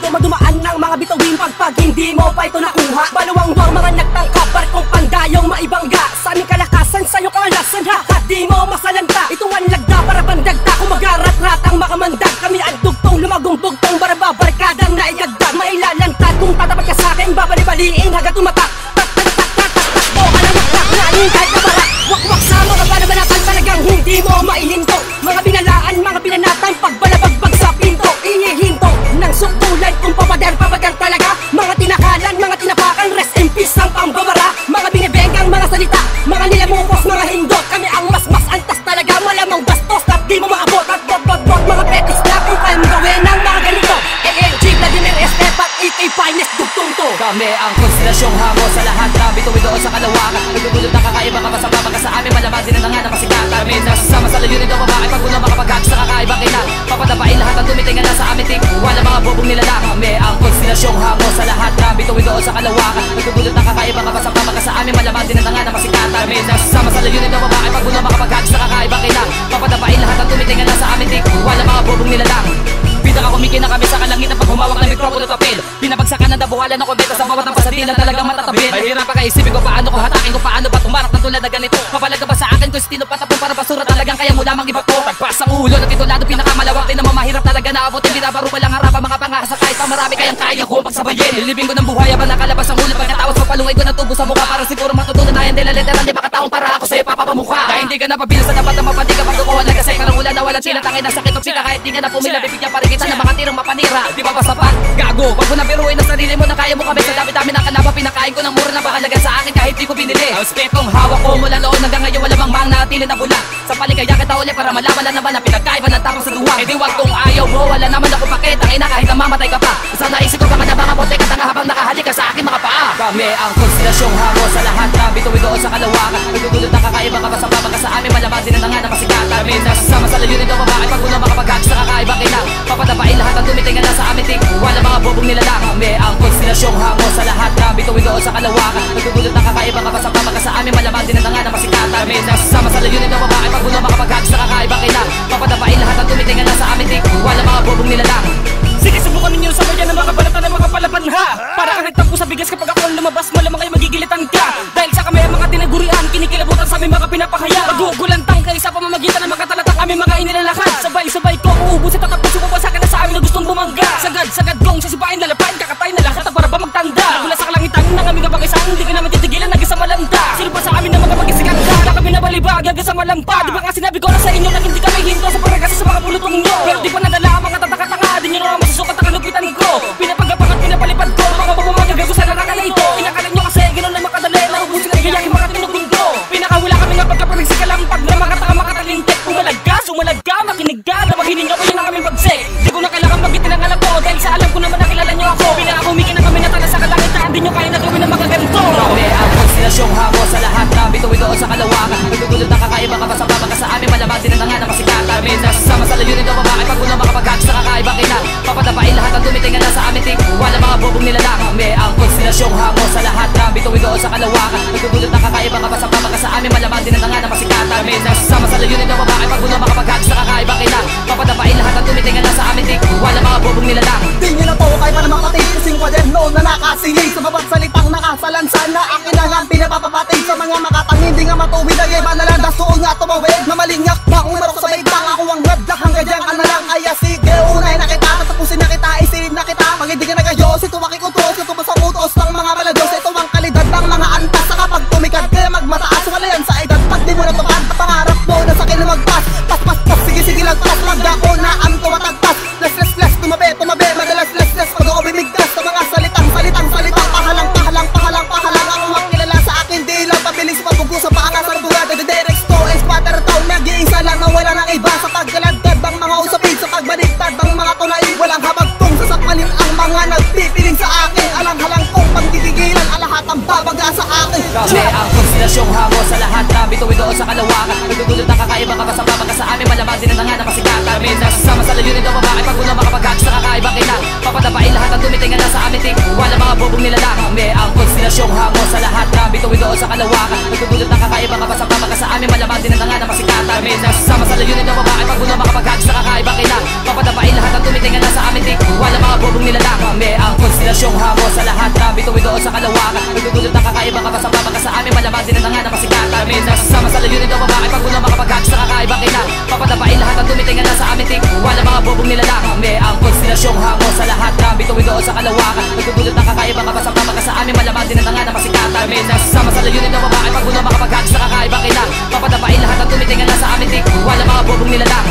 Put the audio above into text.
barkado, madumaan ng mga bituin pag hindi mo pa ito nakuha. Baluwang-wang mga nagtangka, barkong pandayong maibangga. Sa aming kalakasan, sa'yo kangalasan ha, at di mo masalanta. Ito ang lagda para bandagda, kung magarat-rat ang makamandag. Kami ang dugtong, lumagong-bugtong, baraba, barkadang naigagdag. Mailalantad kung tatapat ka sa'kin, babali-baliin hanggang tumatak. Tak-tak-tak-tak-tak-takbo, alamak-tak, nain kahit nabarak. Wak-wak sa mga banabanatan, talagang hindi mo maihinto. Mga binalaan, mga binanatan, pagbalabagbag sa pinto. Ihihinto ng sukulan kung papadar talaga. Mga tinakalan, mga tinapakan, rest in peace ang pambabara. Mga binibengang mga salita, mga nilamupos, mga hindot. Kami ang mas antas talaga, malamang bastos at di mo maabot. At bot, mga petis na kung kaya mo gawin ang mga ganito. ALG, Vladimir Estep at AK Finest, dugtong to. Kami ang konstelasyong hango sa lahat na bituin doon sa kalawakan. Nagdudulot ng kakaiba kapasama ka sa amin, malamang din ang nga na masikatan. Kami nasasama sa layunin ng babae, pag unang makapag-hag sa kakaiba kita. Papadapain lahat ang tumitingan na sa amin tik, wala mga bobong nilalang. Kami ang konstelasyong hango sa lahat na bituin doon sa kalawakan. Nagdudulot ng kakaiba kapasama ka sa amin, malamang din ang nga na masikatan. Kami nasasama sa layunin ng babae, pag unang makapag-hag sa kakaiba kita. Papadapain lahat ang tumitingan na sa amin tik, wala mga bobong nilalang. Pinaka kumikina kami sa kalangitan pag humawak ng mikropono at papel. Pinabagsakan ng dabuhalan ng kumbeta sa bawat ng pasadilan talagang matatabi. Mahirap pa kaisipin ko paano ko hatakin, kung paano ba tumarap ng tulad na ganito. Mapalaga ba sa akin kung stilo patapong para basura talagang kaya mo lamang iba to. Tagpas ang ulo na titulado pinakamalawak din naman mahirap talaga na abutin. Binabaro pa lang harapan mga pangasa kahit pa marami kayang kaya ko pagsabayin. Nilibing ko ng buhay habang nakalabas ang ulo pagkatawas papalungay ko ng tubo sa mukha. Para siguro matutunan na yan dila literal di makataong para ako sa'yo papapamukha. Kaya hindi ka na pabilang sa dapat na mapati ka pagkukuha na kasi karang ulan na walang sila tangin na sakit o sika kahit di ka na pumila bibigyan pa rin kita ng mga tirang mapanira. Di ba ba sapat? Gago, wag mo na biruin ang sarili mo na kaya mo kami sa dami-dami ng kalaba. Pinakain ko ng mura na bakalaga sa akin kahit di ko binili. Ang spetong hawak ko mula noon hanggang ngayon wala mang natili na bula. Sa paligaya kita uli para malaman na naman na pinagkaiba ng tapos sa duwa. E di wag kung ayaw mo, wala naman ako pakit. Ang ina kahit na mamatay ka pa. Sa naisip ko baka na mga bote ka tanga habang nakahalik ka sa akin mga paa. Kami ang konstelasyong hango sa lahat na bituin doon sa kalawakan. Nagdudulot ng kakaiba kapasama ka sa amin, malamang din ang nga na masikatan. Kami nasasama sa layunin ng babae, pag unang makapag-hag sa kakaiba kita. Papadapain lahat ang tumitingan na sa amin tik, wala mga bobong nilalang. Kami ang konstelasyong hango sa lahat na bituin doon sa kalawakan. Nagdudulot ng kakaiba kapasama ka sa amin, malamang din ang nga na masikatan. Kami nasasama sa layunin ng babae, pag unang makapag-hag sa kakaiba kita. Papadapain lahat ang tumitingan na sa amin tik, wala mga bobong nilalang. Sige, subukan ninyo sa bayan ng mga balatan ng mga palaban ha. Para kahit tampo sa bigas kapag ako ang lumabas, malamang kayo magigilitan ka. Dahil sa kami ang mga tinagurian, kinikilabutan sa aming mga pinapahaya. Magugulantang kayo sa pamamagitan ng mga talatang aming mga inilalakad. Sabay-sabay ko uubos at tatapos yung pabasakan na sa amin na gustong bumangga. Sagad kong sisipain, lalapain, kakatayin na lahat at para ba magtanda. Mula sa kalangitan ng aming kapakisan, hindi ka naman titigilan hanggang sa malanda. Sino pa sa amin na mga pagkisiganda? Wala kami nabalibag hanggang sa malampa. Di ba nga sinabi ko na sa inyo na hindi kami hinto sa pagkakasa sa mga pulutong nyo? Pero di pa nadala ang mga tataka-tanga, di nyo naman masusukat ang kalupitan ko. Pinapagapang at pinapalipad ko, mga bumamagagago sa naraka na ito. Inakalan nyo kasi gano'n na makadali, naubusin na igayakin mga tinugin ko. Pinakawala kami nga pagkaparig sa kalampag na mga taka makatalintik. Umalaga, makinig ka, na maghininga ko yun ang aming bagsik. Di ko na kailangan magitin ang alam ko, dahil sa alam ko naman nakilala nyo ako. Pinakakumikin na kami na tala sa kalangitan, di nyo kaya na gawin ang mga ganito. Kami ang konstelasyong hango sa lahat na bituin doon sa kalawakan. Nagdudulot ng kakaiba kapasama ka sa amin, malamang din ang nga na masikatan. Kami nasasama sa layunin ng babae, pag unang makapag-hag sa kakaiba kita. Papadapain lahat ang tumitingan na sa amin tik, wala mga bobong nilalang. Kami ang konstelasyong hango sa lahat na bituin doon sa kalawakan. Nagdudulot ng kakaiba kapasama ka sa amin, malamang din ang nga na masikatan. Kami nasasama sa layunin ng babae, pag unang makapag-hag sa kakaiba kita. Papadapain lahat ang tumitingan na sa amin tik, wala mga bobong nilalang. Di nyo na to kaya pa naman patiising kwaderno na nakasili sa bawat salitang nakasalansan na akin na lang pinapapapatid sa mga makatang hindi nga matuwid ang iba na lang dasoon nga tumawid na malingyak na umarok sa baitang ako ang nagdak hanggang dyan ka na lang kaya sige unay na kita tatapusin na kita isilid na kita pag hindi ka nagayos ito makikutos ito ba sa utos ng mga malados ito ang kalidad ng mga antas sa kapag tumikad kaya magmataas wala yan sa edad pag di mo na tupad pangarap mo na sa akin na magpas pas sige lagpas magdako na ang tumatagpas less tumabi madalas less pag ako bimigtas sa mga salitang pahalang ako ang kilala sa akin di lang pabilis pagbugo sa paangas sa bugada the direct to is matter town nag-iisa lang na wala ng iba bituin doon sa kalawakan. Nagdudulot ng kakaiba kapasama ka sa amin, malamang din ang tanga na masikatan. May nasasama sa layunin daw babae, pag uno makapag-hacks sa kakaibang kita. Papadapain lahat ang tumitingan na sa amin tik. Wala mga bobong nila lang, may ang konstilasyong hango sa lahat na bituin doon sa kalawakan. Nagdudulot ng kakaiba kapasama ka sa amin, malamang din ang tanga na masikatan. May nasasama sa layunin daw babae, pag uno makapag-hacks sa kakaibang kita. Papadapain lahat ang tumitingan na sa amin tik. Wala mga bobong nila lang, may ang konstilasyong hango sa lahat na bituin doon sa kalawakan. Nagdudulot ng kakaiba kapasama ka sa amin, malamang din ang tanga na masikatan. May nasasama sa layunin daw babae, pag uno makapag-hacks sa kakaibang kita. Papadapain lahat ang tumitingan na sa amin tik. Wala mga bobong nila lang, may ang konstilasyong hango sa lahat na bituin doon sa kalawakan. Nagdudulot ng kakaiba kapasama ka sa amin, malamang din ang tanga na masikatan. May nasasama sa layunin daw babae, pag uno makapag-hacks sa kakaibang kita. Papadapain lahat ang tumitingan na sa amin tik. Wala mga bobong nila lang,